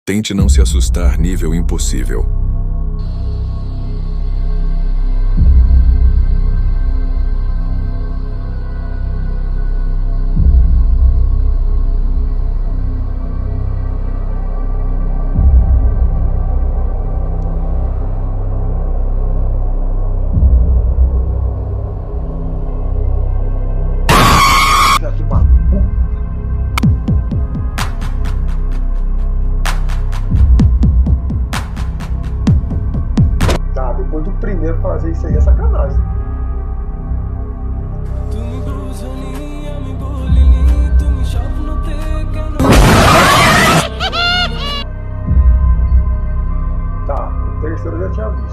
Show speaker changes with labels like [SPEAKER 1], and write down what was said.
[SPEAKER 1] Tente não se assustar nível impossível.
[SPEAKER 2] Depois do primeiro fazer isso aí é sacanagem. Tá, o terceiro eu já tinha visto.